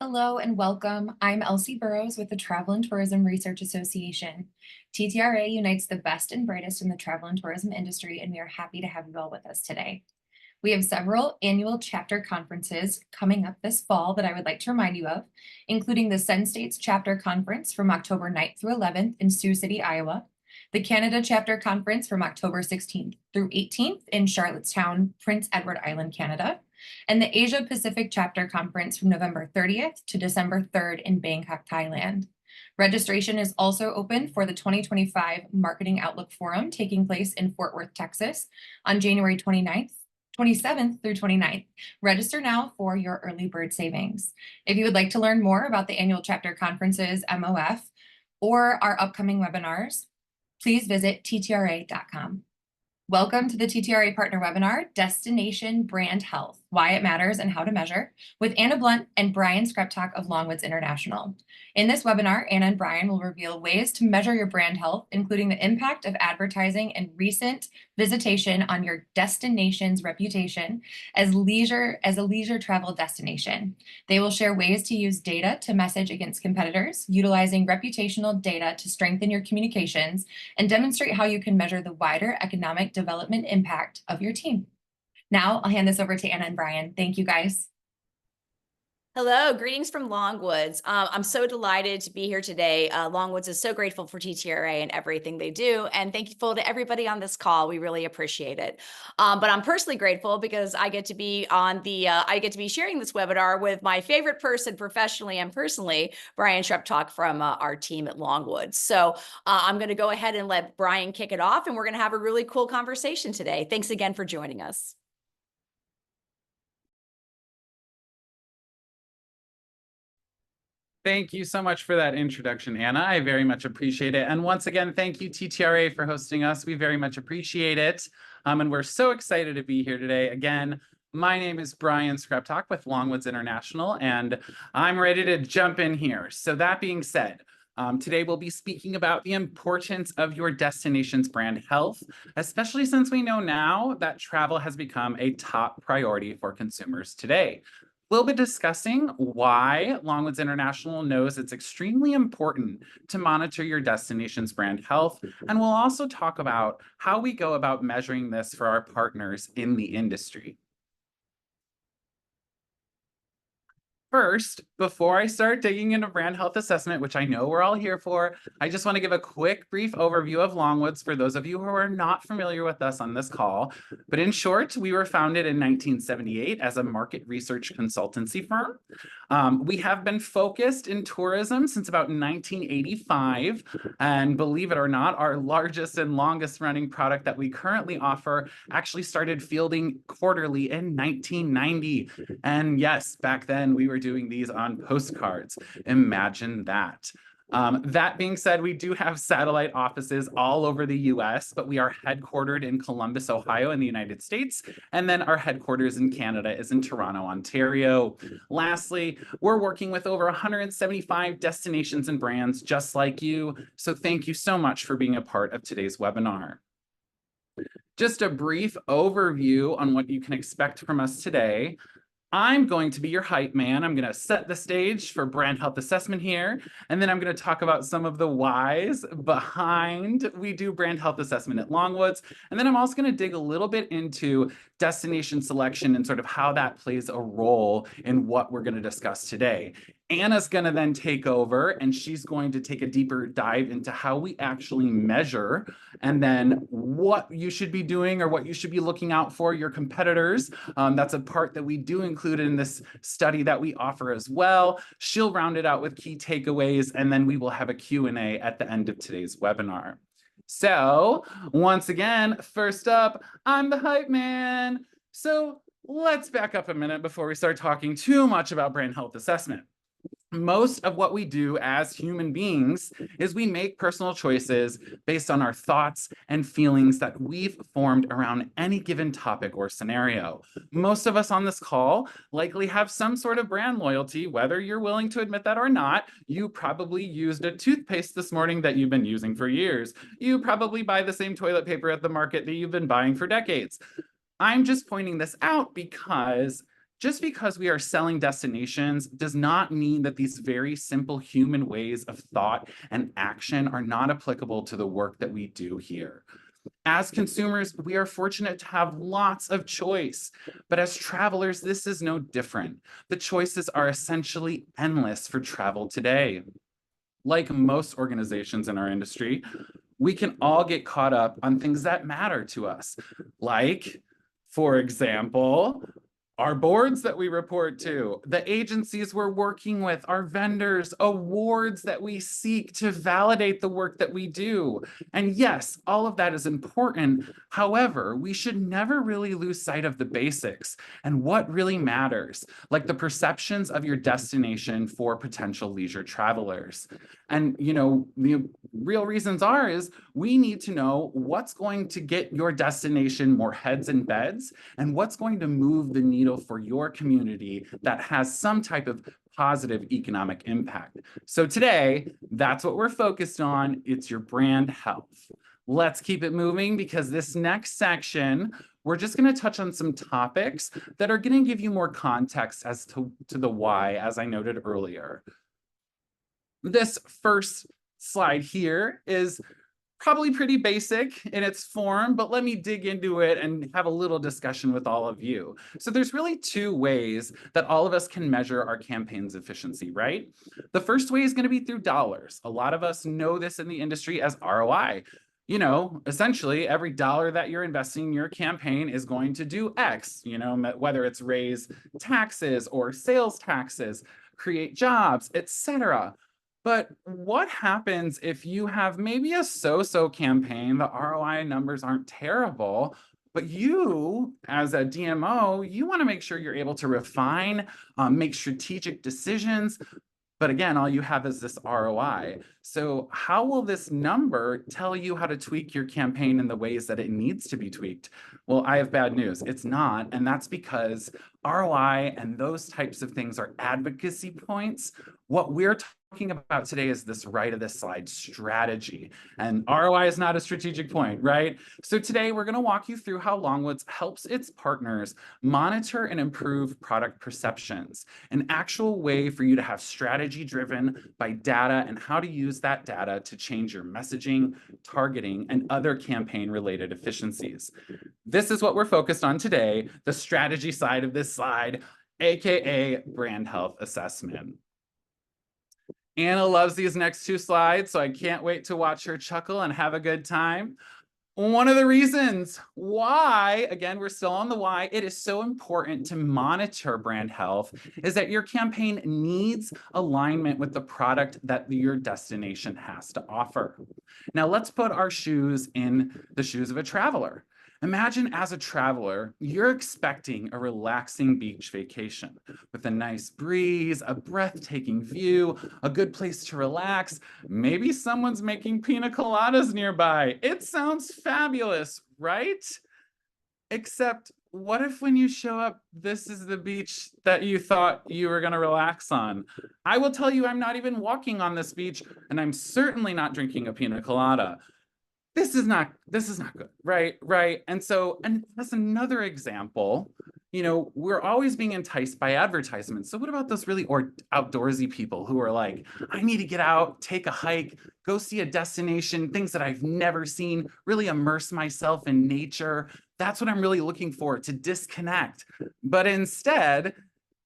Hello and welcome. I'm Elsie Burrows with the Travel and Tourism Research Association. TTRA unites the best and brightest in the travel and tourism industry, and we are happy to have you all with us today. We have several annual chapter conferences coming up this fall that I would like to remind you of, including the Sun States Chapter Conference from October 9th through 11th in Sioux City, Iowa, the Canada Chapter Conference from October 16th through 18th in Charlottetown, Prince Edward Island, Canada, and the Asia Pacific Chapter Conference from November 30th to December 3rd in Bangkok, Thailand. Registration is also open for the 2025 Marketing Outlook Forum taking place in Fort Worth, Texas on January 27th through 29th. Register now for your early bird savings. If you would like to learn more about the annual chapter conferences, MOF, or our upcoming webinars, please visit TTRA.com. Welcome to the TTRA Partner Webinar, Destination Brand Health, Why It Matters and How to Measure, with Anna Blunt and Brian Skreptak of Longwoods International. In this webinar, Anna and Brian will reveal ways to measure your brand health, including the impact of advertising and recent visitation on your destination's reputation as a leisure travel destination. They will share ways to use data to message against competitors, utilizing reputational data to strengthen your communications, and demonstrate how you can measure the wider economic development impact of your team. Now I'll hand this over to Anna and Brian. Thank you, guys. Hello, greetings from Longwoods. I'm so delighted to be here today. Longwoods is so grateful for TTRA and everything they do, and thankful to everybody on this call. We really appreciate it. But I'm personally grateful because I get to be on the I get to be sharing this webinar with my favorite person professionally and personally, Brian Skreptak from our team at Longwoods. So I'm going to go ahead and let Brian kick it off, and we're going to have a really cool conversation today. Thanks again for joining us. Thank you so much for that introduction, Anna. I very much appreciate it. And once again, thank you, TTRA, for hosting us. We very much appreciate it. And we're so excited to be here today. Again, my name is Brian Skreptak with Longwoods International, and I'm ready to jump in here. So that being said, today we'll be speaking about the importance of your destination's brand health, especially since we know now that travel has become a top priority for consumers today. We'll be discussing why Longwoods International knows it's extremely important to monitor your destination's brand health, and we'll also talk about how we go about measuring this for our partners in the industry. First, before I start digging into brand health assessment, which I know we're all here for, I just want to give a quick, brief overview of Longwoods for those of you who are not familiar with us on this call. But in short, we were founded in 1978 as a market research consultancy firm. We have been focused in tourism since about 1985. And believe it or not, our largest and longest running product that we currently offer actually started fielding quarterly in 1990. And yes, back then we were doing these on postcards. Imagine that. That being said, we do have satellite offices all over the US, but we are headquartered in Columbus, Ohio in the United States. And then our headquarters in Canada is in Toronto, Ontario. Lastly, we're working with over 175 destinations and brands just like you. So thank you so much for being a part of today's webinar. Just a brief overview on what you can expect from us today. I'm going to be your hype man. I'm going to set the stage for brand health assessment here, and then I'm going to talk about some of the whys behind we do brand health assessment at Longwoods, and then I'm also going to dig a little bit into destination selection and sort of how that plays a role in what we're going to discuss today. Anna's going to then take over, and she's going to take a deeper dive into how we actually measure and then what you should be doing or what you should be looking out for your competitors. That's a part that we do include in this study that we offer as well. She'll round it out with key takeaways, and then we will have a Q&A at the end of today's webinar. So once again, first up, I'm the hype man. So let's back up a minute before we start talking too much about brand health assessment. Most of what we do as human beings is we make personal choices based on our thoughts and feelings that we've formed around any given topic or scenario. Most of us on this call likely have some sort of brand loyalty, whether you're willing to admit that or not. You probably used a toothpaste this morning that you've been using for years. You probably buy the same toilet paper at the market that you've been buying for decades. I'm just pointing this out because just because we are selling destinations does not mean that these very simple human ways of thought and action are not applicable to the work that we do here. As consumers, we are fortunate to have lots of choice, but as travelers, this is no different. The choices are essentially endless for travel today. Like most organizations in our industry, we can all get caught up on things that matter to us, like, for example, our boards that we report to, the agencies we're working with, our vendors, awards that we seek to validate the work that we do. And yes, all of that is important. However, we should never really lose sight of the basics and what really matters, like the perceptions of your destination for potential leisure travelers. And, the real reasons is we need to know what's going to get your destination more heads and beds and what's going to move the needle for your community that has some type of positive economic impact. So today, that's what we're focused on. It's your brand health. Let's keep it moving because this next section, we're just going to touch on some topics that are going to give you more context as to the why, as I noted earlier. This first slide here is probably pretty basic in its form, but let me dig into it and have a little discussion with all of you. So there's really two ways that all of us can measure our campaign's efficiency, right? The first way is going to be through dollars. A lot of us know this in the industry as ROI. Essentially every dollar that you're investing in your campaign is going to do X, whether it's raise taxes or sales taxes, create jobs, etc. But what happens if you have maybe a so-so campaign, the ROI numbers aren't terrible, but you, as a DMO, you want to make sure you're able to refine, make strategic decisions. But again, all you have is this ROI. So how will this number tell you how to tweak your campaign in the ways that it needs to be tweaked? Well, I have bad news. It's not. And that's because ROI and those types of things are advocacy points. What we're talking about today is this right of this slide strategy. And ROI is not a strategic point, right? So today we're going to walk you through how Longwoods helps its partners monitor and improve product perceptions, an actual way for you to have strategy driven by data and how to use that data to change your messaging, targeting, and other campaign related efficiencies. This is what we're focused on today, the strategy side of this slide, AKA brand health assessment. Anna loves these next two slides, so I can't wait to watch her chuckle and have a good time. One of the reasons why, again, we're still on the why, it is so important to monitor brand health is that your campaign needs alignment with the product that your destination has to offer. Now, let's put our shoes in the shoes of a traveler. Imagine as a traveler, you're expecting a relaxing beach vacation with a nice breeze, a breathtaking view, a good place to relax. Maybe someone's making pina coladas nearby. It sounds fabulous, right? Except what if when you show up, this is the beach that you thought you were going to relax on? I will tell you, I'm not even walking on this beach, and I'm certainly not drinking a pina colada. This is not good, right? And that's another example. We're always being enticed by advertisements. So what about those really outdoorsy people who are like, I need to get out, take a hike, go see a destination, things that I've never seen, really immerse myself in nature. That's what I'm really looking for, to disconnect. But instead,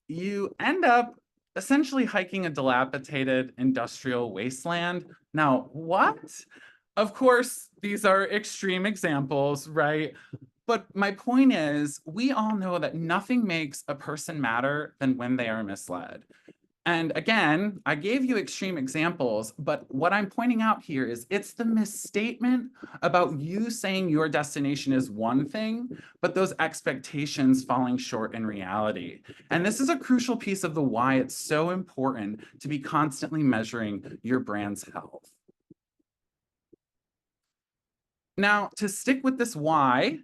you end up essentially hiking a dilapidated industrial wasteland. Now, what? Of course, these are extreme examples, right? But my point is, we all know that nothing makes a person matter than when they are misled. And again, I gave you extreme examples, but what I'm pointing out here is it's the misstatement about you saying your destination is one thing, but those expectations falling short in reality. And this is a crucial piece of the why it's so important to be constantly measuring your brand's health. Now, to stick with this why,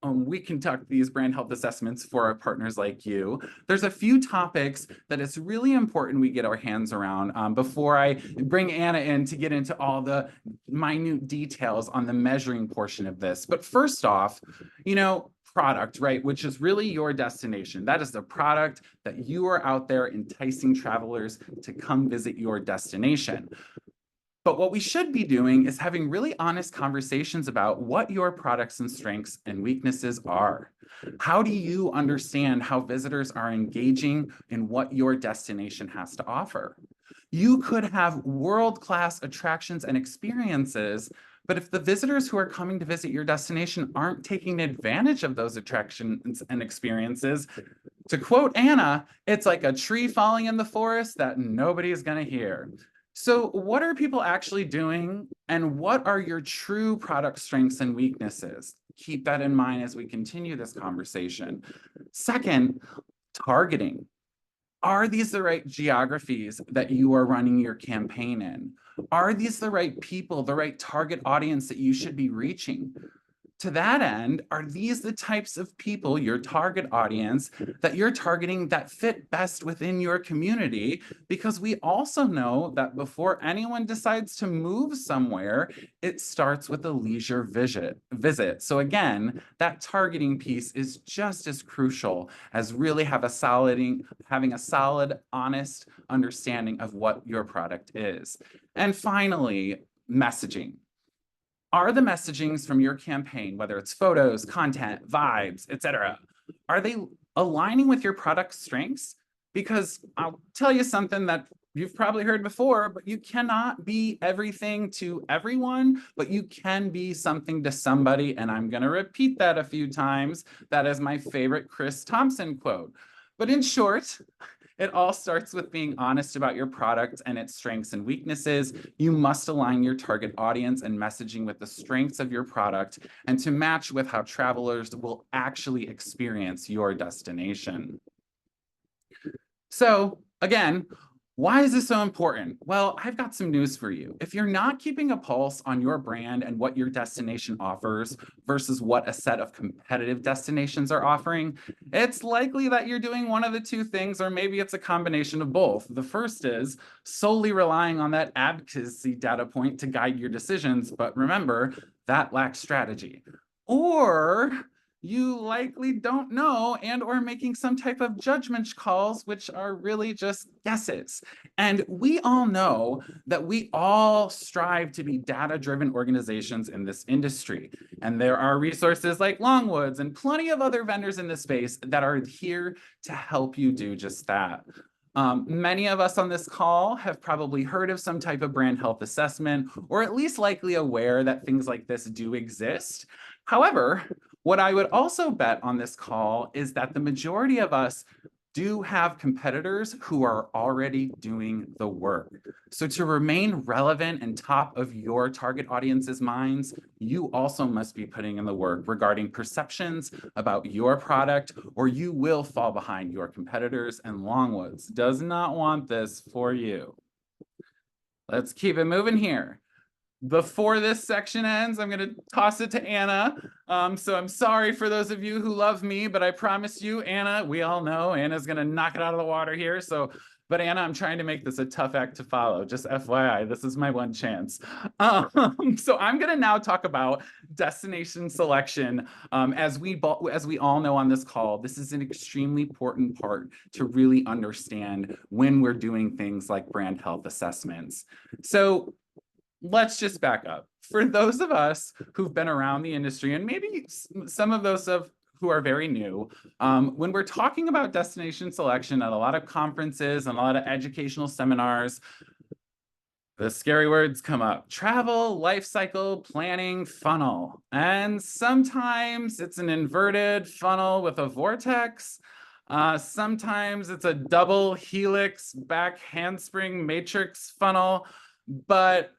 we conduct these brand health assessments for our partners like you. There's a few topics that it's really important we get our hands around before I bring Anna in to get into all the minute details on the measuring portion of this. But first off, product, right, which is really your destination. That is the product that you are out there enticing travelers to come visit your destination. But what we should be doing is having really honest conversations about what your products and strengths and weaknesses are. How do you understand how visitors are engaging in what your destination has to offer? You could have world-class attractions and experiences, but if the visitors who are coming to visit your destination aren't taking advantage of those attractions and experiences, to quote Anna, it's like a tree falling in the forest that nobody is going to hear. So what are people actually doing, and what are your true product strengths and weaknesses? Keep that in mind as we continue this conversation. Second, targeting. Are these the right geographies that you are running your campaign in? Are these the right people, the right target audience that you should be reaching? To that end, are these the types of people, your target audience, that you're targeting that fit best within your community? Because we also know that before anyone decides to move somewhere, it starts with a leisure visit. So again, that targeting piece is just as crucial as really having a solid, honest understanding of what your product is. And finally, messaging. Are the messagings from your campaign, whether it's photos, content, vibes, etc., are they aligning with your product strengths? Because I'll tell you something that you've probably heard before, but you cannot be everything to everyone, but you can be something to somebody. And I'm going to repeat that a few times. That is my favorite Chris Thompson quote. But in short, it all starts with being honest about your product and its strengths and weaknesses. You must align your target audience and messaging with the strengths of your product and to match with how travelers will actually experience your destination. So again, why is this so important? Well, I've got some news for you. If you're not keeping a pulse on your brand and what your destination offers versus what a set of competitive destinations are offering, it's likely that you're doing one of the two things, or maybe it's a combination of both. The first is solely relying on that advocacy data point to guide your decisions, but remember, that lacks strategy. Or you likely don't know and or making some type of judgment calls, which are really just guesses. And we all know that we all strive to be data-driven organizations in this industry. And there are resources like Longwoods and plenty of other vendors in this space that are here to help you do just that. Many of us on this call have probably heard of some type of brand health assessment, or at least likely aware that things like this do exist. However, what I would also bet on this call is that the majority of us do have competitors who are already doing the work. So to remain relevant and top of your target audience's minds, you also must be putting in the work regarding perceptions about your product, or you will fall behind your competitors, and Longwoods does not want this for you. Let's keep it moving here. Before this section ends, I'm going to toss it to Anna. So I'm sorry for those of you who love me, but I promise you, Anna, we all know Anna's going to knock it out of the water here. But Anna, I'm trying to make this a tough act to follow. Just FYI, this is my one chance. So I'm going to now talk about destination selection. As we all know on this call, this is an extremely important part to really understand when we're doing things like brand health assessments. So let's just back up. For those of us who've been around the industry, and maybe some of those who are very new, when we're talking about destination selection at a lot of conferences and a lot of educational seminars, the scary words come up: travel, life cycle, planning, funnel. And sometimes it's an inverted funnel with a vortex. Sometimes it's a double helix back handspring matrix funnel. But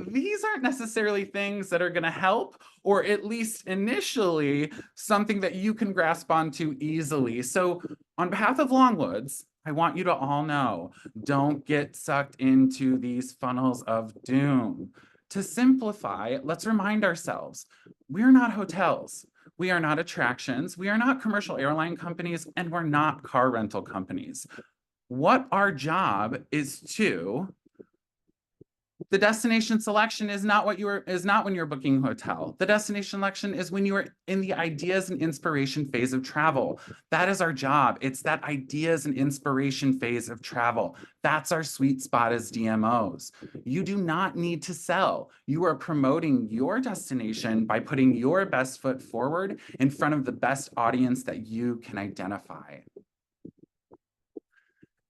these aren't necessarily things that are going to help, or at least initially something that you can grasp onto easily. So on behalf of Longwoods, I want you to all know, don't get sucked into these funnels of doom. To simplify, let's remind ourselves, we're not hotels. We are not attractions. We are not commercial airline companies, and we're not car rental companies. What our job is to The destination selection is not when you're booking a hotel. The destination selection is when you are in the ideas and inspiration phase of travel. That is our job. It's that ideas and inspiration phase of travel. That's our sweet spot as DMOs. You do not need to sell. You are promoting your destination by putting your best foot forward in front of the best audience that you can identify.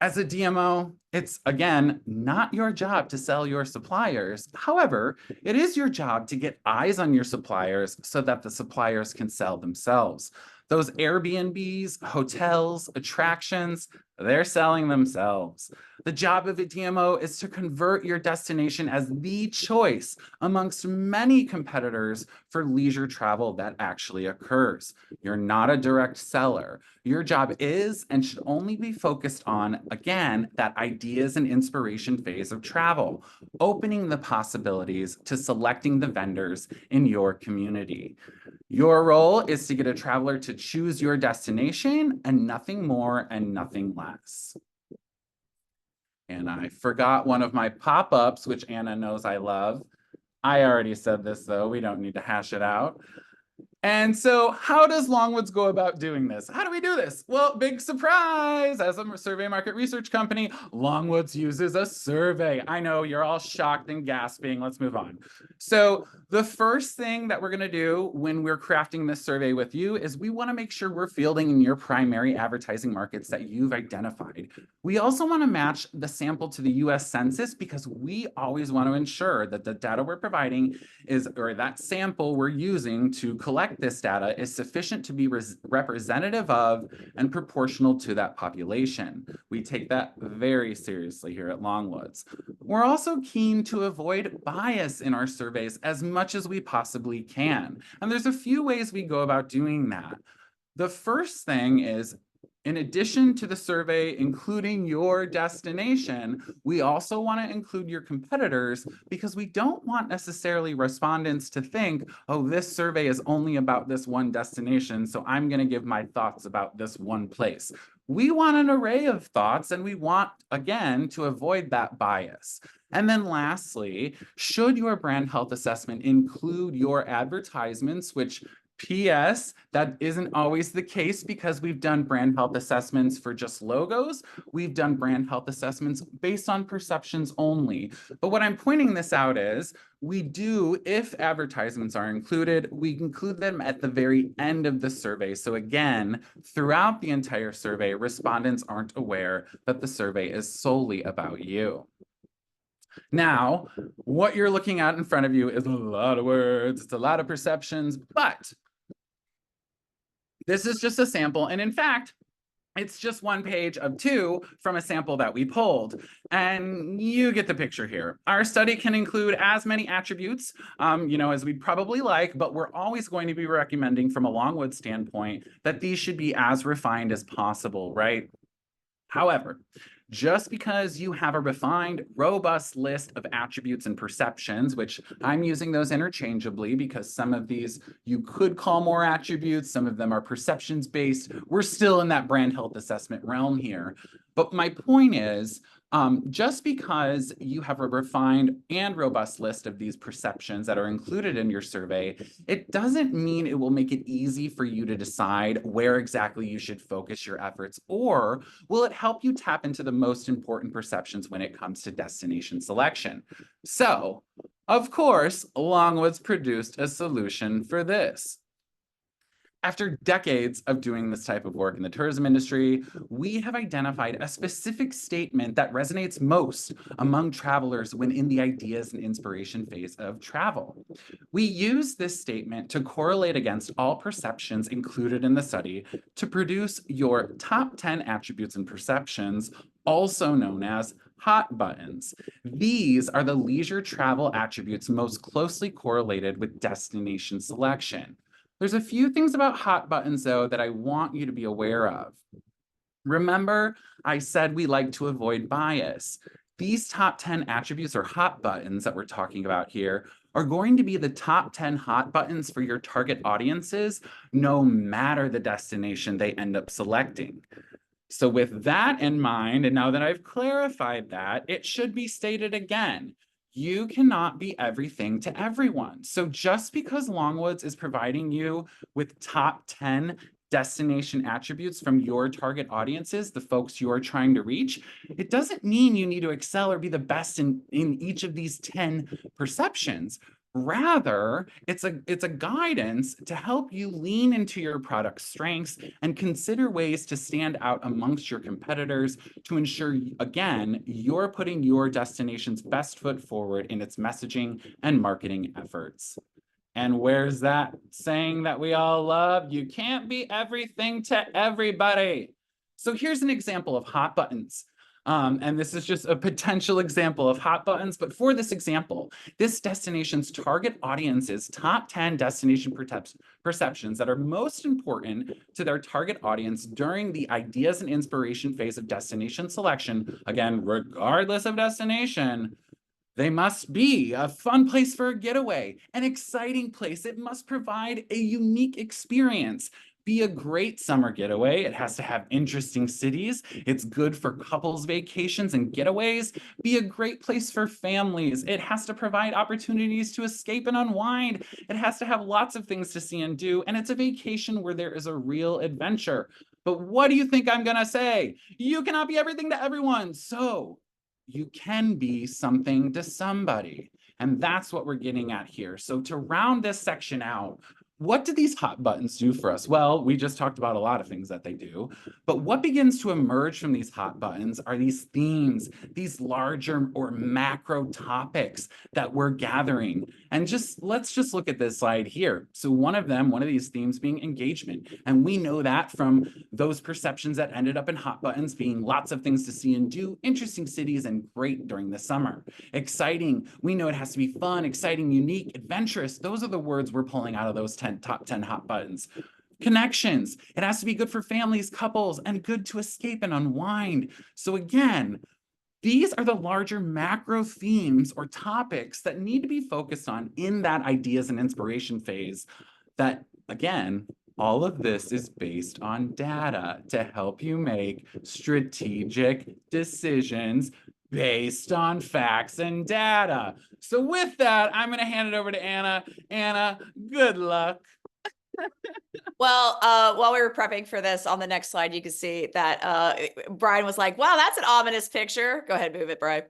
As a DMO, it's again not your job to sell your suppliers. However, it is your job to get eyes on your suppliers so that the suppliers can sell themselves. Those Airbnbs, hotels, attractions, they're selling themselves. The job of a DMO is to convert your destination as the choice amongst many competitors for leisure travel that actually occurs. You're not a direct seller. Your job is and should only be focused on, again, that ideas and inspiration phase of travel, opening the possibilities to selecting the vendors in your community. Your role is to get a traveler to choose your destination and nothing more and nothing less. And I forgot one of my pop-ups, which Anna knows I love. I already said this though, we don't need to hash it out. And so how does Longwoods go about doing this? How do we do this? Well, big surprise, as a survey market research company, Longwoods uses a survey. I know you're all shocked and gasping. Let's move on. So the first thing that we're gonna do when we're crafting this survey with you is we wanna make sure we're fielding in your primary advertising markets that you've identified. We also wanna match the sample to the US Census because we always wanna ensure that the data we're providing or that sample we're using to collect this data is sufficient to be representative of and proportional to that population. We take that very seriously here at Longwoods. We're also keen to avoid bias in our surveys as much as we possibly can. And there's a few ways we go about doing that. The first thing is, in addition to the survey including your destination, we also want to include your competitors because we don't want necessarily respondents to think, oh, this survey is only about this one destination, so I'm going to give my thoughts about this one place. We want an array of thoughts, and we want, again, to avoid that bias. And then lastly, should your brand health assessment include your advertisements, which PS, that isn't always the case because we've done brand health assessments for just logos. We've done brand health assessments based on perceptions only. But what I'm pointing this out is we do, if advertisements are included, we include them at the very end of the survey. So again, throughout the entire survey, respondents aren't aware that the survey is solely about you. Now, what you're looking at in front of you is a lot of words, it's a lot of perceptions, but this is just a sample. And in fact, it's just one page of 2 from a sample that we pulled. And you get the picture here. Our study can include as many attributes, as we'd probably like, but we're always going to be recommending from a Longwoods standpoint that these should be as refined as possible, right? However, just because you have a refined, robust list of attributes and perceptions, which I'm using those interchangeably because some of these you could call more attributes, some of them are perceptions based. We're still in that brand health assessment realm here. But my point is, just because you have a refined and robust list of these perceptions that are included in your survey, it doesn't mean it will make it easy for you to decide where exactly you should focus your efforts, or will it help you tap into the most important perceptions when it comes to destination selection? So, of course, Longwoods produced a solution for this. After decades of doing this type of work in the tourism industry, we have identified a specific statement that resonates most among travelers when in the ideas and inspiration phase of travel. We use this statement to correlate against all perceptions included in the study to produce your top 10 attributes and perceptions, also known as hot buttons. These are the leisure travel attributes most closely correlated with destination selection. There's a few things about hot buttons, though, that I want you to be aware of. Remember, I said we like to avoid bias. These top 10 attributes or hot buttons that we're talking about here are going to be the top 10 hot buttons for your target audiences, no matter the destination they end up selecting. So with that in mind, and now that I've clarified that, it should be stated again. You cannot be everything to everyone. So just because Longwoods is providing you with top 10 destination attributes from your target audiences, the folks you're trying to reach, it doesn't mean you need to excel or be the best in each of these 10 perceptions. Rather, it's a guidance to help you lean into your product strengths and consider ways to stand out amongst your competitors to ensure, again, you're putting your destination's best foot forward in its messaging and marketing efforts. And where's that saying that we all love? You can't be everything to everybody. So here's an example of hot buttons. And this is just a potential example of hot buttons. But for this example, this destination's target audience's top 10 destination perceptions that are most important to their target audience during the ideas and inspiration phase of destination selection, again, regardless of destination. They must be a fun place for a getaway, an exciting place. It must provide a unique experience. Be a great summer getaway. It has to have interesting cities. It's good for couples vacations and getaways. Be a great place for families. It has to provide opportunities to escape and unwind. It has to have lots of things to see and do. And it's a vacation where there is a real adventure. But what do you think I'm gonna say? You cannot be everything to everyone. So you can be something to somebody. And that's what we're getting at here. So to round this section out, what do these hot buttons do for us? Well, we just talked about a lot of things that they do, but what begins to emerge from these hot buttons are these themes, these larger or macro topics that we're gathering. And let's just look at this slide here. So one of these themes being engagement. And we know that from those perceptions that ended up in hot buttons being lots of things to see and do, interesting cities, and great during the summer. Exciting, we know it has to be fun, exciting, unique, adventurous. Those are the words we're pulling out of those top 10 hot buttons. Connections, it has to be good for families, couples, and good to escape and unwind. So again, these are the larger macro themes or topics that need to be focused on in that ideas and inspiration phase. That, again, all of this is based on data to help you make strategic decisions based on facts and data. So with that, I'm going to hand it over to Anna. Anna, good luck. Well, while we were prepping for this, on the next slide, you can see that Brian was like, wow, that's an ominous picture. Go ahead, move it, Brian.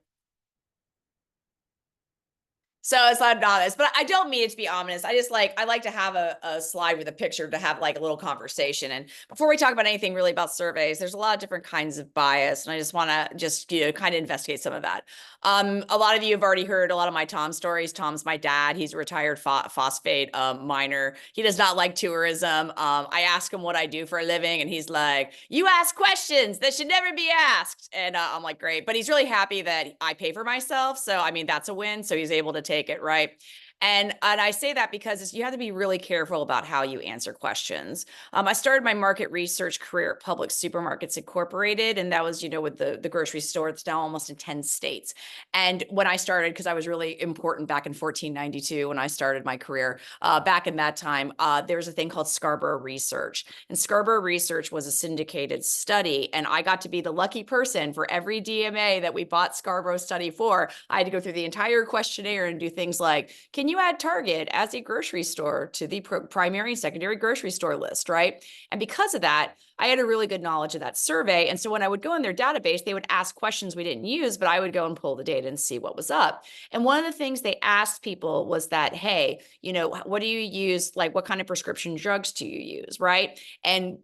So it's not ominous, but I don't mean it to be ominous. I like to have a slide with a picture to have like a little conversation. And before we talk about anything really about surveys, there's a lot of different kinds of bias. And I just want to kind of investigate some of that. A lot of you have already heard a lot of my Tom stories. Tom's my dad. He's a retired phosphate miner. He does not like tourism. I ask him what I do for a living and he's like, you ask questions that should never be asked. And I'm like, great. But he's really happy that I pay for myself. So, I mean, that's a win. So he's able to take it, right? And I say that because you have to be really careful about how you answer questions. I started my market research career at Publix Supermarkets Incorporated, and that was, with the grocery store. It's now almost in 10 states. And when I started, because I was really important back in 1492 when I started my career, back in that time, there was a thing called Scarborough Research. And Scarborough Research was a syndicated study, and I got to be the lucky person for every DMA that we bought Scarborough study for. I had to go through the entire questionnaire and do things like, can you add Target as a grocery store to the primary and secondary grocery store list, right? And because of that, I had a really good knowledge of that survey. And so when I would go in their database, they would ask questions we didn't use, but I would go and pull the data and see what was up. And one of the things they asked people was that, hey, what do you use? Like, what kind of prescription drugs do you use, right? And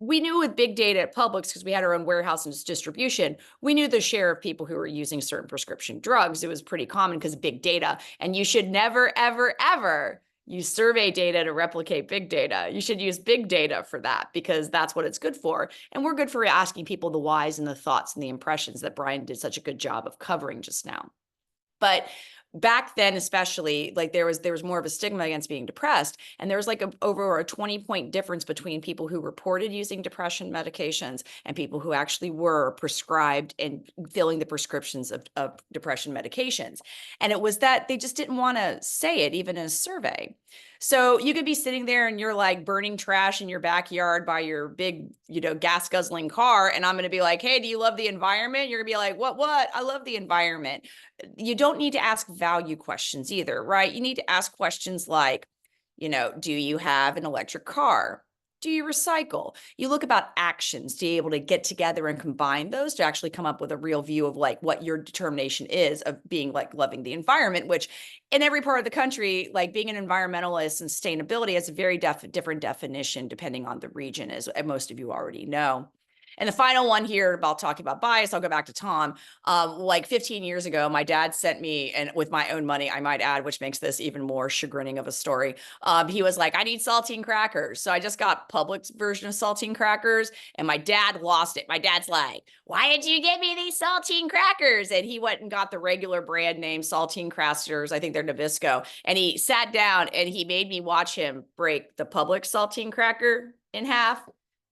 we knew with big data at Publix, because we had our own warehouse and distribution, we knew the share of people who were using certain prescription drugs. It was pretty common because of big data. And you should never, ever, ever use survey data to replicate big data. You should use big data for that because that's what it's good for. And we're good for asking people the whys and the thoughts and the impressions that Brian did such a good job of covering just now. But back then, especially, like there was more of a stigma against being depressed. And there was like over a 20-point difference between people who reported using depression medications and people who actually were prescribed and filling the prescriptions of depression medications. And it was that they just didn't want to say it even in a survey. So you could be sitting there and you're like burning trash in your backyard by your big, gas guzzling car. And I'm going to be like, hey, do you love the environment? You're going to be like, what? I love the environment. You don't need to ask value questions either, right? You need to ask questions like, do you have an electric car? Do you recycle? You look about actions to be able to get together and combine those to actually come up with a real view of like what your determination is of being like loving the environment, which in every part of the country, like being an environmentalist and sustainability has a very different definition depending on the region, as most of you already know. And the final one here about talking about bias, I'll go back to Tom. Like 15 years ago, my dad sent me, and with my own money, I might add, which makes this even more chagrining of a story. He was like, I need saltine crackers. So I just got Publix version of saltine crackers, and my dad lost it. My dad's like, why did you get me these saltine crackers? And he went and got the regular brand name saltine crackers. I think they're Nabisco. And he sat down and he made me watch him break the Publix saltine cracker in half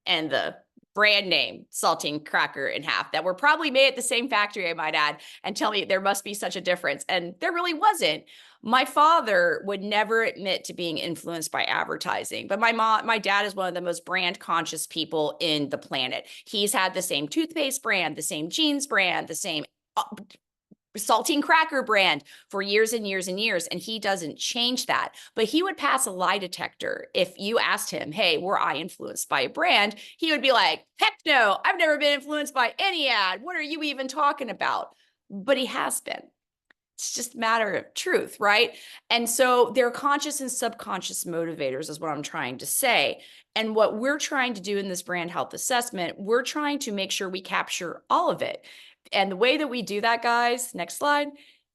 and the brand name saltine cracker in half that were probably made at the same factory, I might add, and tell me there must be such a difference. And there really wasn't. My father would never admit to being influenced by advertising, but my dad is one of the most brand conscious people in the planet. He's had the same toothpaste brand, the same jeans brand, the same saltine cracker brand for years and years and years, and he doesn't change that. But he would pass a lie detector if you asked him, hey, were I influenced by a brand? He would be like, heck no, I've never been influenced by any ad. What are you even talking about? But he has been. It's just a matter of truth, right? And so they're conscious and subconscious motivators is what I'm trying to say. And what we're trying to do in this brand health assessment, we're trying to make sure we capture all of it. And the way that we do that, guys, next slide,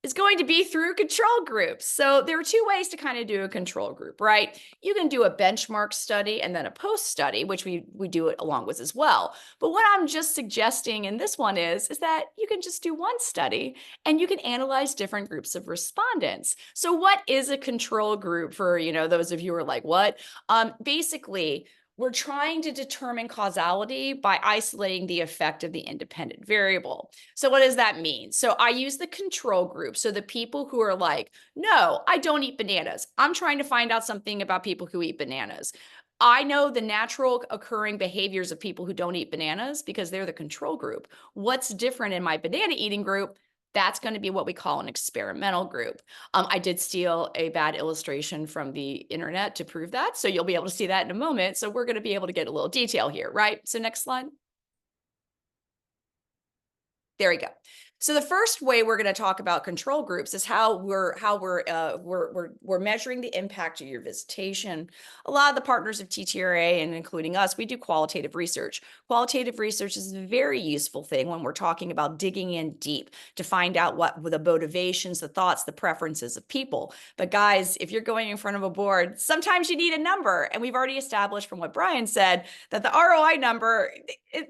is going to be through control groups. So there are two ways to kind of do a control group, right? You can do a benchmark study and then a post study, which we do it along with as well. But what I'm just suggesting in this one is that you can just do one study and you can analyze different groups of respondents. So what is a control group for, those of you who are like, what? Basically, we're trying to determine causality by isolating the effect of the independent variable. So what does that mean? So I use the control group. So the people who are like, no, I don't eat bananas. I'm trying to find out something about people who eat bananas. I know the natural occurring behaviors of people who don't eat bananas because they're the control group. What's different in my banana eating group? That's going to be what we call an experimental group. I did steal a bad illustration from the internet to prove that. So you'll be able to see that in a moment. So we're going to be able to get a little detail here, right? So next slide. There we go. So the first way we're going to talk about control groups is how we're measuring the impact of your visitation. A lot of the partners of TTRA and including us, we do qualitative research. Qualitative research is a very useful thing when we're talking about digging in deep to find out what the motivations, the thoughts, the preferences of people. But guys, if you're going in front of a board, sometimes you need a number. And we've already established from what Brian said that the ROI number,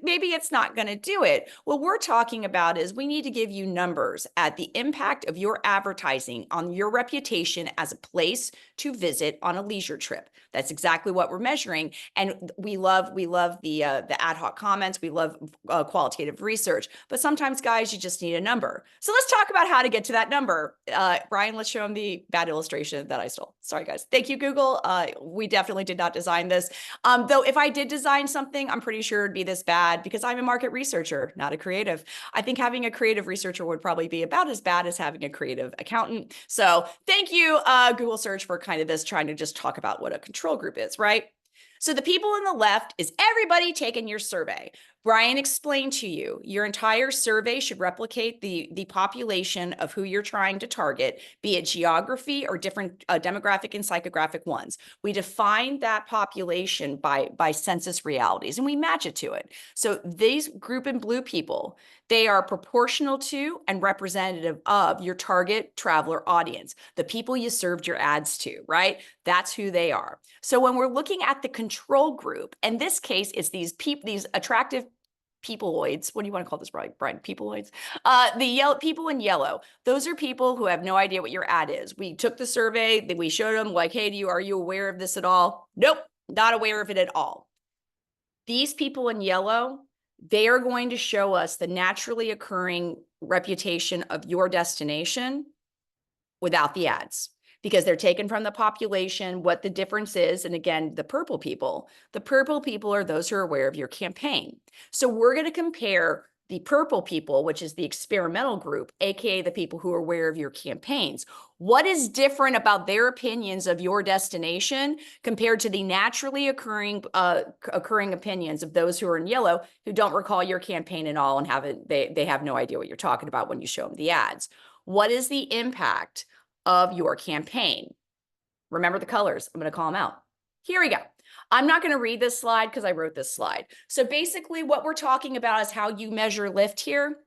maybe it's not going to do it. What we're talking about is we need to give you numbers at the impact of your advertising on your reputation as a place to visit on a leisure trip. That's exactly what we're measuring. And we love the ad hoc comments. We love qualitative research. But sometimes, guys, you just need a number. So let's talk about how to get to that number. Brian, let's show him the bad illustration that I stole. Sorry, guys. Thank you, Google. We definitely did not design this. Though if I did design something, I'm pretty sure it'd be this bad because I'm a market researcher, not a creative. I think having a creative researcher would probably be about as bad as having a creative accountant. So thank you, Google search, for kind of this trying to just talk about what a control group is, right? So the people on the left is everybody taking your survey. Brian explained to you, your entire survey should replicate the population of who you're trying to target, be it geography or different demographic and psychographic ones. We define that population by census realities and we match it to it. So these group in blue people, they are proportional to and representative of your target traveler audience, the people you served your ads to, right? That's who they are. So when we're looking at the control group, in this case, it's these attractive peopleoids. What do you want to call this, Brian? Peopleoids? The people in yellow. Those are people who have no idea what your ad is. We took the survey, then we showed them like, hey, are you aware of this at all? Nope, not aware of it at all. These people in yellow, they are going to show us the naturally occurring reputation of your destination without the ads. because they're taken from the population, what the difference is. And again, the purple people are those who are aware of your campaign. So we're going to compare the purple people, which is the experimental group, aka the people who are aware of your campaigns. What is different about their opinions of your destination compared to the naturally occurring opinions of those who are in yellow, who don't recall your campaign at all and they have no idea what you're talking about when you show them the ads? What is the impact of your campaign? Remember the colors. I'm going to call them out. Here we go. I'm not going to read this slide because I wrote this slide. So basically what we're talking about is how you measure lift here.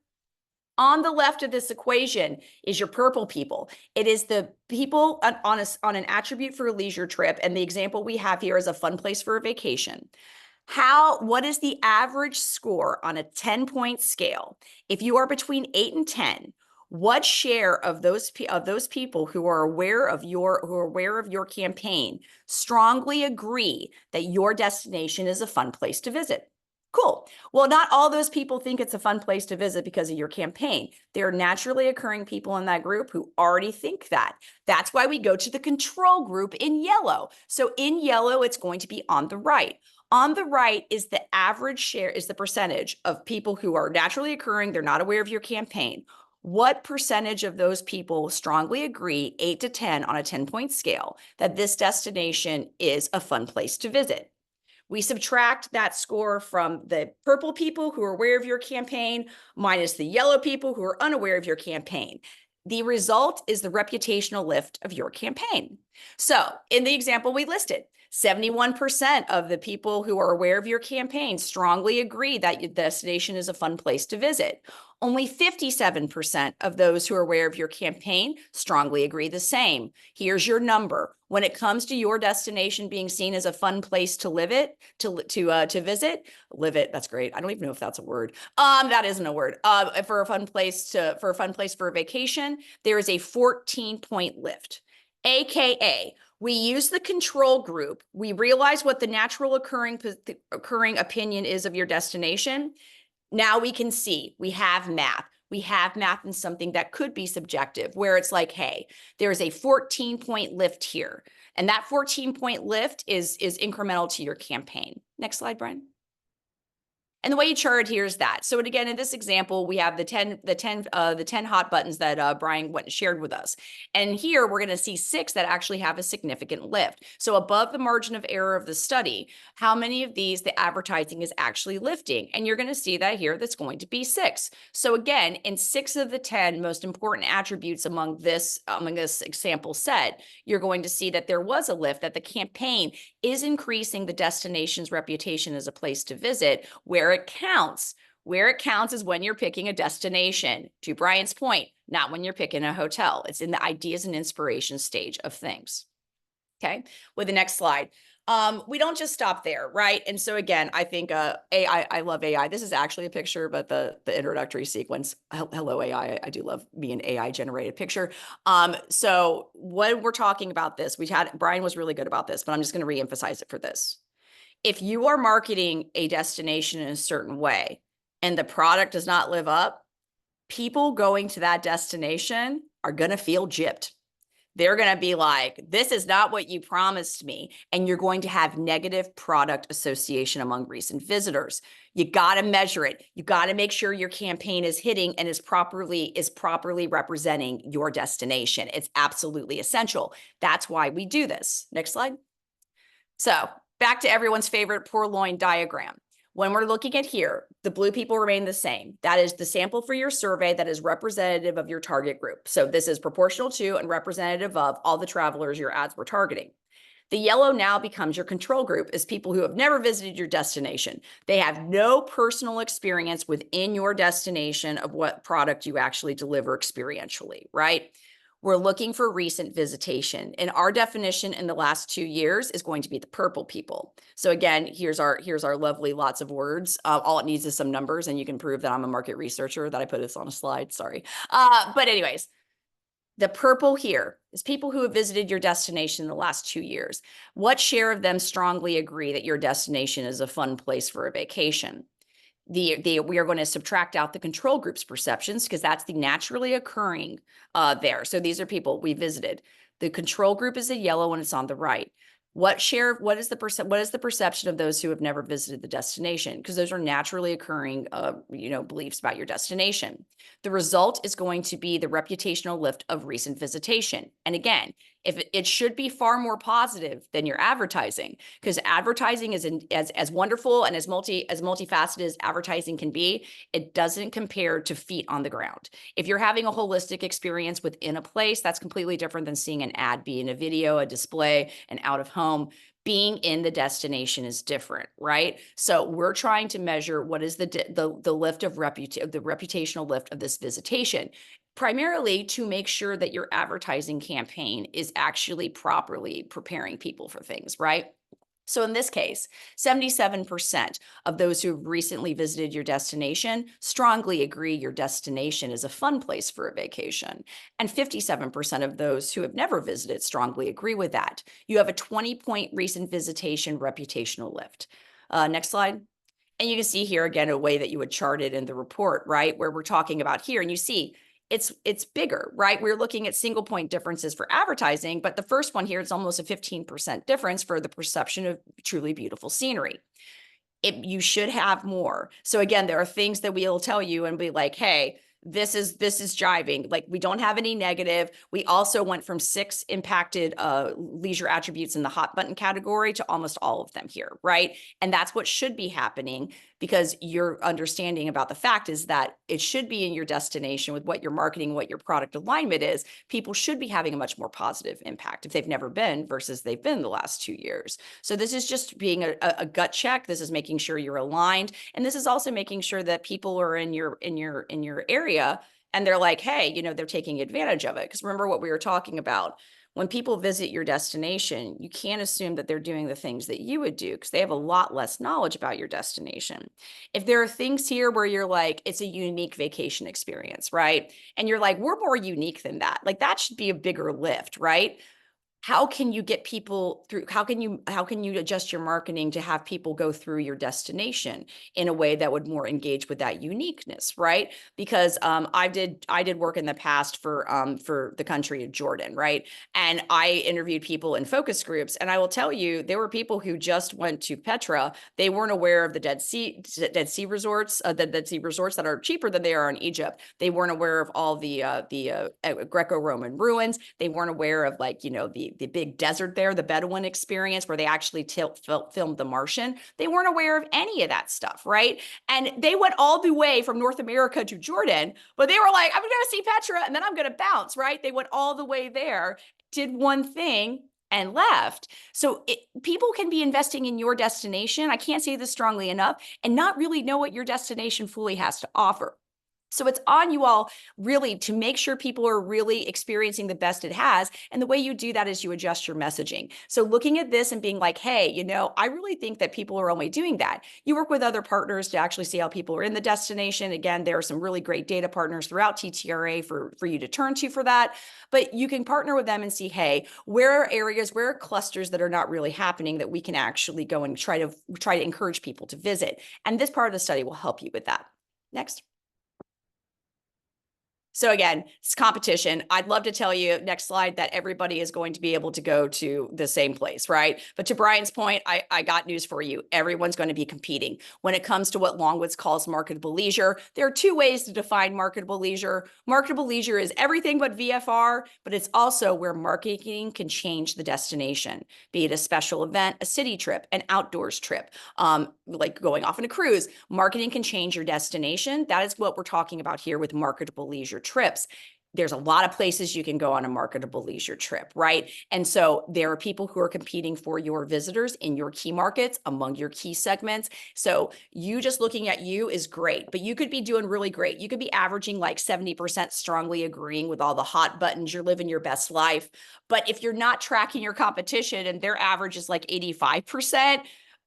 On the left of this equation is your purple people. It is the people on an attribute for a leisure trip. And the example we have here is a fun place for a vacation. What is the average score on a 10-point scale? If you are between 8 and 10, what share of those people who are aware of your campaign strongly agree that your destination is a fun place to visit? Cool. Well, not all those people think it's a fun place to visit because of your campaign. There are naturally occurring people in that group who already think that. That's why we go to the control group in yellow. So in yellow, it's going to be on the right. On the right is the average share, is the percentage of people who are naturally occurring. They're not aware of your campaign. What percentage of those people strongly agree, 8 to 10 on a 10-point scale, that this destination is a fun place to visit? We subtract that score from the purple people who are aware of your campaign minus the yellow people who are unaware of your campaign. The result is the reputational lift of your campaign. So in the example we listed, 71% of the people who are aware of your campaign strongly agree that your destination is a fun place to visit. Only 57% of those who are aware of your campaign strongly agree the same. Here's your number. When it comes to your destination being seen as a fun place to visit, that's great. I don't even know if that's a word. That isn't a word. For a fun place for a vacation, there is a 14-point lift. AKA, we use the control group. We realize what the natural occurring opinion is of your destination. Now we can see we have math. We have math in something that could be subjective, where it's like, hey, there's a 14-point lift here. And that 14-point lift is incremental to your campaign. Next slide, Brian. And the way you chart here is that. So again, in this example, we have the 10 hot buttons that Brian went and shared with us. And here we're going to see 6 that actually have a significant lift. So above the margin of error of the study, how many of these the advertising is actually lifting? And you're going to see that here that's going to be 6. So again, in 6 of the 10 most important attributes among this example set, you're going to see that there was a lift, that the campaign is increasing the destination's reputation as a place to visit. Where it counts is when you're picking a destination. To Brian's point, not when you're picking a hotel. It's in the ideas and inspiration stage of things. Okay, with the next slide. We don't just stop there, right? And so again, I think AI, I love AI. This is actually a picture, but the introductory sequence, hello AI, I do love me an AI generated picture. So when we're talking about this, Brian was really good about this, but I'm just going to reemphasize it for this. If you are marketing a destination in a certain way and the product does not live up, people going to that destination are going to feel gypped. They're going to be like, this is not what you promised me. And you're going to have negative product association among recent visitors. You got to measure it. You got to make sure your campaign is hitting and is properly representing your destination. It's absolutely essential. That's why we do this. Next slide. So back to everyone's favorite purloin diagram. When we're looking at here, the blue people remain the same. That is the sample for your survey that is representative of your target group. So this is proportional to and representative of all the travelers your ads were targeting. The yellow now becomes your control group, is people who have never visited your destination. They have no personal experience within your destination of what product you actually deliver experientially, right? We're looking for recent visitation. And our definition in the last 2 years is going to be the purple people. So again, here's our lovely lots of words. All it needs is some numbers, and you can prove that I'm a market researcher, that I put this on a slide, sorry. But anyways, the purple here is people who have visited your destination in the last 2 years. What share of them strongly agree that your destination is a fun place for a vacation? We are going to subtract out the control group's perceptions because that's the naturally occurring there. So these are people we visited. The control group is the yellow and it's on the right. What is the perception of those who have never visited the destination? Because those are naturally occurring, beliefs about your destination. The result is going to be the reputational lift of recent visitation. And again, if it should be far more positive than your advertising, because advertising is as wonderful and as multifaceted as advertising can be, it doesn't compare to feet on the ground. If you're having a holistic experience within a place, that's completely different than seeing an ad be in a video, a display, an out of home. Being in the destination is different, right? So we're trying to measure what is the lift of the reputational lift of this visitation, primarily to make sure that your advertising campaign is actually properly preparing people for things, right? So in this case, 77% of those who have recently visited your destination strongly agree your destination is a fun place for a vacation. And 57% of those who have never visited strongly agree with that. You have a 20-point recent visitation reputational lift. Next slide. And you can see here again a way that you would chart it in the report, right? Where we're talking about here, and you see it's bigger, right? We're looking at single point differences for advertising, but the first one here, it's almost a 15% difference for the perception of truly beautiful scenery. You should have more. So again, there are things that we'll tell you and be like, hey, this is jiving. Like, we don't have any negative. We also went from 6 impacted leisure attributes in the hot button category to almost all of them here, right? And that's what should be happening, because your understanding about the fact is that it should be in your destination with what your marketing, what your product alignment is. People should be having a much more positive impact if they've never been versus they've been the last 2 years. So this is just being a gut check. This is making sure you're aligned. And this is also making sure that people are in your area and they're like, hey, they're taking advantage of it. Because remember what we were talking about. When people visit your destination, you can't assume that they're doing the things that you would do, because they have a lot less knowledge about your destination. If there are things here where you're like, it's a unique vacation experience, right? And you're like, we're more unique than that. Like, that should be a bigger lift, right? How can you get people through? How can you adjust your marketing to have people go through your destination in a way that would more engage with that uniqueness, right? Because I did work in the past for the country of Jordan, right? And I interviewed people in focus groups, and I will tell you, there were people who just went to Petra. They weren't aware of the Dead Sea resorts, that are cheaper than they are in Egypt. They weren't aware of all the Greco-Roman ruins. They weren't aware of, like, the big desert there, the Bedouin experience where they actually filmed The Martian. They weren't aware of any of that stuff, right? And they went all the way from North America to Jordan, but they were like, I'm going to see Petra and then I'm going to bounce, right? They went all the way there, did one thing, and left. So people can be investing in your destination, I can't say this strongly enough, and not really know what your destination fully has to offer. So it's on you all really to make sure people are really experiencing the best it has. And the way you do that is you adjust your messaging. So looking at this and being like, hey, I really think that people are only doing that. You work with other partners to actually see how people are in the destination. Again, there are some really great data partners throughout TTRA for you to turn to for that. But you can partner with them and see, hey, where are areas, where are clusters that are not really happening that we can actually go and try to encourage people to visit. And this part of the study will help you with that. Next. So again, it's competition. I'd love to tell you, next slide, that everybody is going to be able to go to the same place, right? But to Brian's point, I got news for you. Everyone's going to be competing. When it comes to what Longwoods calls marketable leisure, there are 2 ways to define marketable leisure. Marketable leisure is everything but VFR, but it's also where marketing can change the destination, be it a special event, a city trip, an outdoors trip, like going off on a cruise. Marketing can change your destination. That is what we're talking about here with marketable leisure trips. There's a lot of places you can go on a marketable leisure trip, right? And so there are people who are competing for your visitors in your key markets, among your key segments. So you just looking at you is great, but you could be doing really great. You could be averaging like 70% strongly agreeing with all the hot buttons. You're living your best life. But if you're not tracking your competition and their average is like 85%,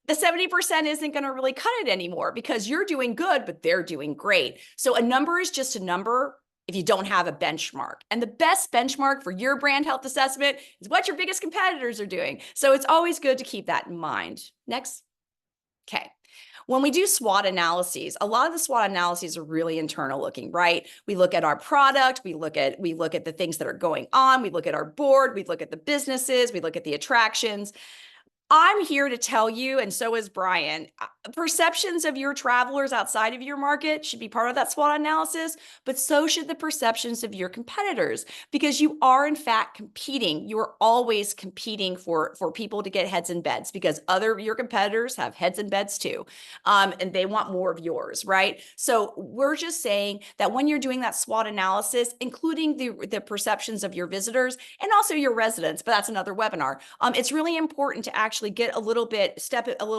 the 70% isn't going to really cut it anymore, because you're doing good, but they're doing great. So a number is just a number if you don't have a benchmark. And the best benchmark for your brand health assessment is what your biggest competitors are doing. So it's always good to keep that in mind. Next. Okay. When we do SWOT analyses, a lot of the SWOT analyses are really internal looking, right? We look at our product, we look at the things that are going on, we look at our board, we look at the businesses, we look at the attractions. I'm here to tell you, and so is Brian, perceptions of your travelers outside of your market should be part of that SWOT analysis, but so should the perceptions of your competitors, because you are in fact competing. You are always competing for people to get heads in beds, because your competitors have heads in beds too, and they want more of yours, right? So we're just saying that when you're doing that SWOT analysis, including the perceptions of your visitors and also your residents, but that's another webinar, it's really important to actually step it a little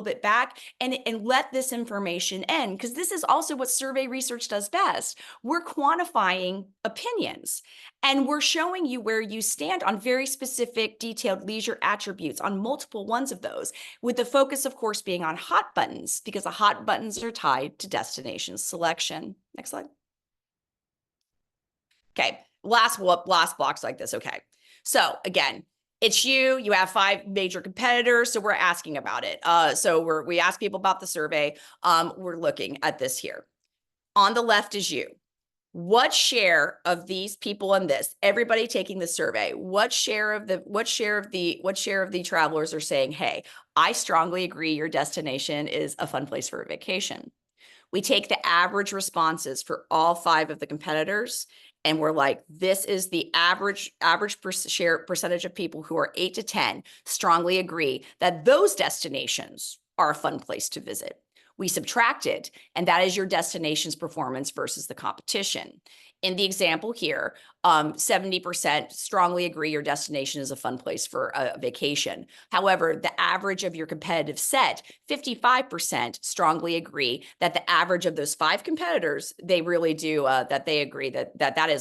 bit back and let this information in, because this is also what survey research does best. We're quantifying opinions, and we're showing you where you stand on very specific, detailed leisure attributes, on multiple ones of those, with the focus, of course, being on hot buttons, because the hot buttons are tied to destination selection. Next slide. Okay, last blocks like this. Okay, so again, it's you have 5 major competitors, so we're asking about it. We ask people about the survey. We're looking at this here. On the left is you. What share of these people in this, everybody taking the survey, what share of the travelers are saying, hey, I strongly agree your destination is a fun place for a vacation? We take the average responses for all 5 of the competitors, and we're like, this is the average percentage of people who are 8 to 10 strongly agree that those destinations are a fun place to visit. We subtracted, and that is your destination's performance versus the competition. In the example here, 70% strongly agree your destination is a fun place for a vacation. However, the average of your competitive set, 55% strongly agree that the average of those 5 competitors, they really do, that they agree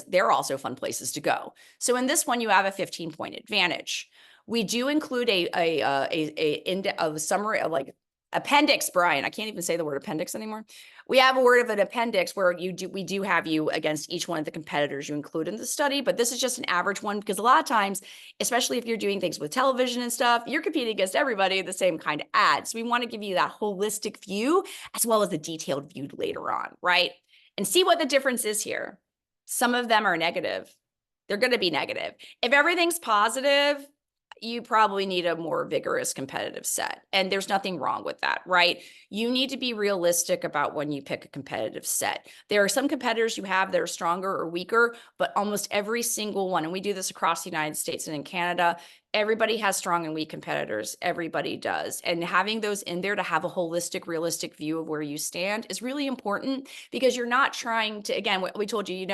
they're also fun places to go. So in this one, you have a 15-point advantage. We do include a summary, like appendix, Brian. I can't even say the word appendix anymore. We have a word of an appendix where we do have you against each one of the competitors you include in the study, but this is just an average one, because a lot of times, especially if you're doing things with television and stuff, you're competing against everybody the same kind of ads. So we want to give you that holistic view as well as the detailed view later on, right? And see what the difference is here. Some of them are negative. They're going to be negative. If everything's positive, you probably need a more vigorous competitive set. And there's nothing wrong with that, right? You need to be realistic about when you pick a competitive set. There are some competitors you have that are stronger or weaker, but almost every single one, and we do this across the United States and in Canada, everybody has strong and weak competitors. Everybody does. And having those in there to have a holistic, realistic view of where you stand is really important, because you're not trying to, again, what we told you,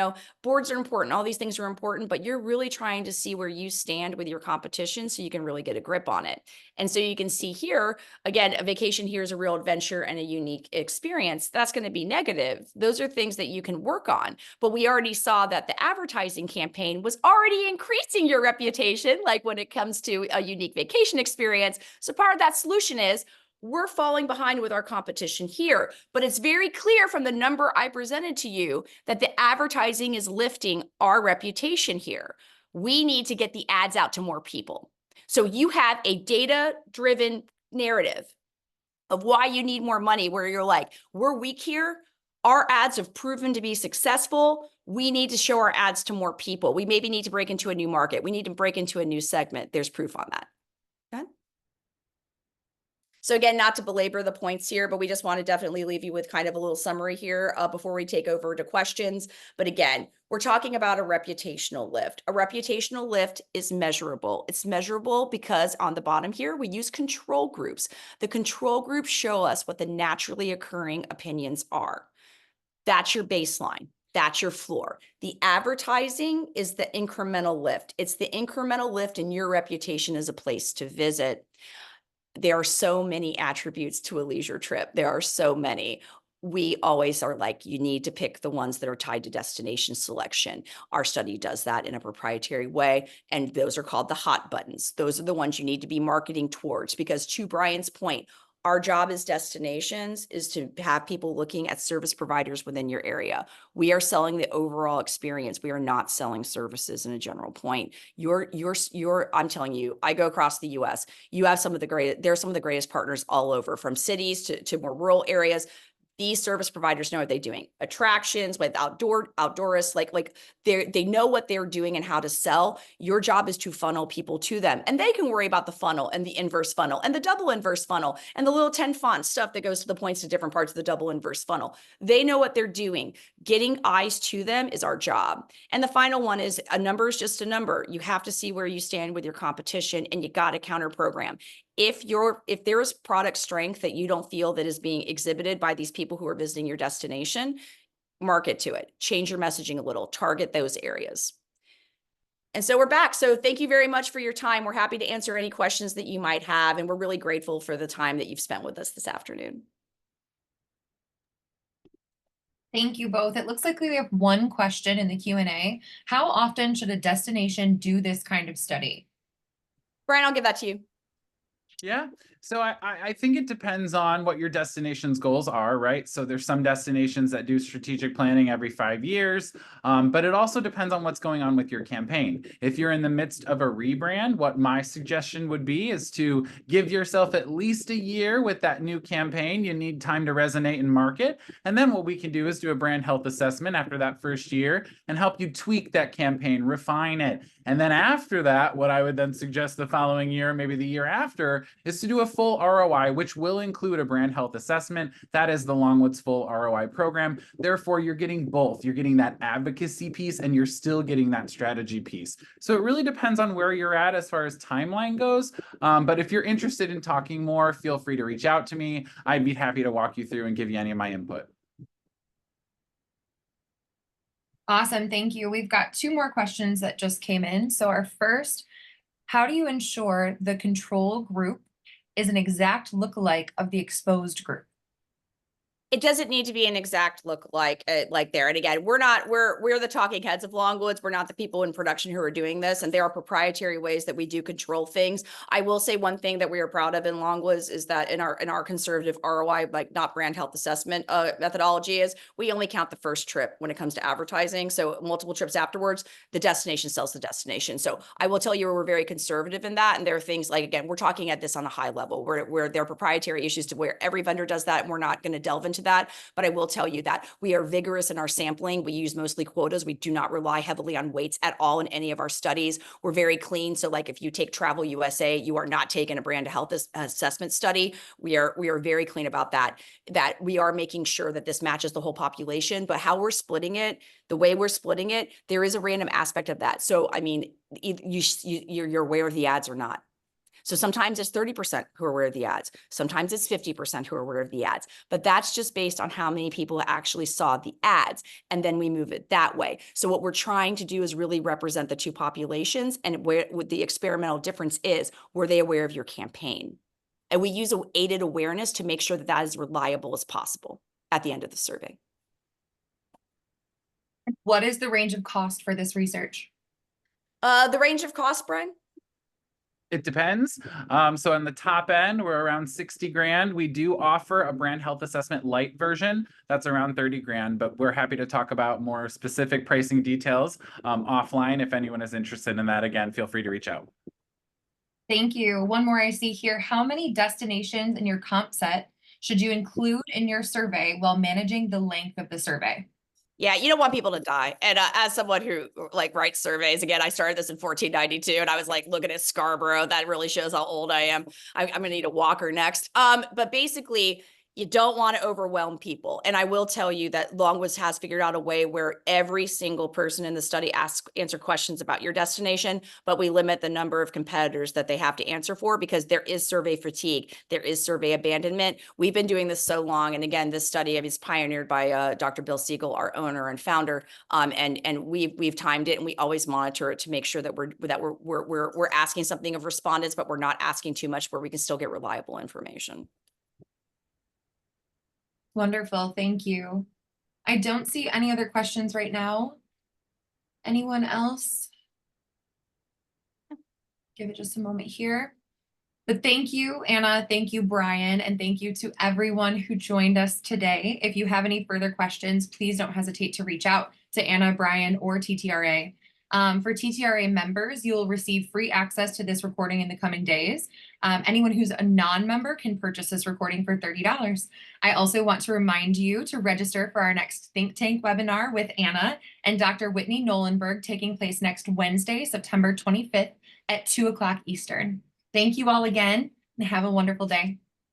boards are important. All these things are important, but you're really trying to see where you stand with your competition so you can really get a grip on it. And so you can see here, again, a vacation here is a real adventure and a unique experience. That's going to be negative. Those are things that you can work on. But we already saw that the advertising campaign was already increasing your reputation, like when it comes to a unique vacation experience. So part of that solution is we're falling behind with our competition here, but it's very clear from the number I presented to you that the advertising is lifting our reputation here. We need to get the ads out to more people. So you have a data-driven narrative of why you need more money, where you're like, we're weak here. Our ads have proven to be successful. We need to show our ads to more people. We maybe need to break into a new market. We need to break into a new segment. There's proof on that. Okay? So again, not to belabor the points here, but we just want to definitely leave you with kind of a little summary here before we take over to questions. But again, we're talking about a reputational lift. A reputational lift is measurable. It's measurable because on the bottom here, we use control groups. The control groups show us what the naturally occurring opinions are. That's your baseline. That's your floor. The advertising is the incremental lift. It's the incremental lift in your reputation as a place to visit. There are so many attributes to a leisure trip. There are so many. We always are like, you need to pick the ones that are tied to destination selection. Our study does that in a proprietary way, and those are called the hot buttons. Those are the ones you need to be marketing towards, because to Brian's point, Our job as destinations is to have people looking at service providers within your area. We are selling the overall experience. We are not selling services in a general point. I'm telling you, I go across the US. You have there are some of the greatest partners all over, from cities to more rural areas. These service providers know what they're doing. Attractions with outdoorists, like they know what they're doing and how to sell. Your job is to funnel people to them, and they can worry about the funnel and the inverse funnel and the double inverse funnel and the little 10 font stuff that goes to the points to different parts of the double inverse funnel. They know what they're doing. Getting eyes to them is our job. And the final one is, a number is just a number. You have to see where you stand with your competition, and you got to counter program. If there is product strength that you don't feel that is being exhibited by these people who are visiting your destination, market to it, change your messaging a little, target those areas. And so we're back. So thank you very much for your time. We're happy to answer any questions that you might have, and we're really grateful for the time that you've spent with us this afternoon. Thank you both. It looks like we have one question in the Q&A. How often should a destination do this kind of study? Brian, I'll give that to you. Yeah, so I think it depends on what your destination's goals are, right? So there's some destinations that do strategic planning every 5 years, but it also depends on what's going on with your campaign. If you're in the midst of a rebrand, what my suggestion would be is to give yourself at least a year with that new campaign. You need time to resonate and market. And then what we can do is do a brand health assessment after that first year and help you tweak that campaign, refine it. And then after that, what I would then suggest the following year, maybe the year after, is to do a full ROI, which will include a brand health assessment. That is the Longwoods full ROI program. Therefore, you're getting both. You're getting that advocacy piece, and you're still getting that strategy piece. So it really depends on where you're at as far as timeline goes. But if you're interested in talking more, feel free to reach out to me. I'd be happy to walk you through and give you any of my input. Awesome, thank you. We've got 2 more questions that just came in. So our first, how do you ensure the control group is an exact lookalike of the exposed group? It doesn't need to be an exact look like there. And again, we're the talking heads of Longwoods. We're not the people in production who are doing this. And there are proprietary ways that we do control things. I will say one thing that we are proud of in Longwoods is that in our conservative ROI, like not brand health assessment methodology, is we only count the first trip when it comes to advertising. So multiple trips afterwards, the destination sells the destination. So I will tell you, we're very conservative in that. And there are things like, again, we're talking at this on a high level where there are proprietary issues to where every vendor does that. And we're not going to delve into that, but I will tell you that we are vigorous in our sampling. We use mostly quotas. We do not rely heavily on weights at all in any of our studies. We're very clean. So like if you take Travel USA, you are not taking a brand health assessment study. We are very clean about that we are making sure that this matches the whole population. But how we're splitting it, the way we're splitting it, there is a random aspect of that. So I mean, you're aware of the ads or not. So sometimes it's 30% who are aware of the ads. Sometimes it's 50% who are aware of the ads. But that's just based on how many people actually saw the ads. And then we move it that way. So what we're trying to do is really represent the two populations. And where the experimental difference is, were they aware of your campaign? And we use aided awareness to make sure that that is reliable as possible at the end of the survey. What is the range of cost for this research? The range of cost, Brian? It depends. So on the top end, we're around 60 grand. We do offer a brand health assessment light version. That's around 30 grand, but we're happy to talk about more specific pricing details offline. If anyone is interested in that, again, feel free to reach out. Thank you. One more I see here. How many destinations in your comp set should you include in your survey while managing the length of the survey? Yeah, you don't want people to die. And as someone who like writes surveys, again, I started this in 1492 and I was like, looking at Scarborough, that really shows how old I am. I'm going to need a walker next. But basically, you don't want to overwhelm people. And I will tell you that Longwoods has figured out a way where every single person in the study answer questions about your destination, but we limit the number of competitors that they have to answer for because there is survey fatigue. There is survey abandonment. We've been doing this so long. And again, this study is pioneered by Dr. Bill Siegel, our owner and founder. And we've timed it and we always monitor it to make sure that we're asking something of respondents, but we're not asking too much where we can still get reliable information. Wonderful, thank you. I don't see any other questions right now. Anyone else? Give it just a moment here. But thank you, Anna. Thank you, Brian. And thank you to everyone who joined us today. If you have any further questions, please don't hesitate to reach out to Anna, Brian, or TTRA. For TTRA members, you'll receive free access to this recording in the coming days. Anyone who's a non-member can purchase this recording for $30. I also want to remind you to register for our next Think Tank webinar with Anna and Dr. Whitney Nolenberg, taking place next Wednesday, September 25th at 2 o'clock Eastern. Thank you all again and have a wonderful day.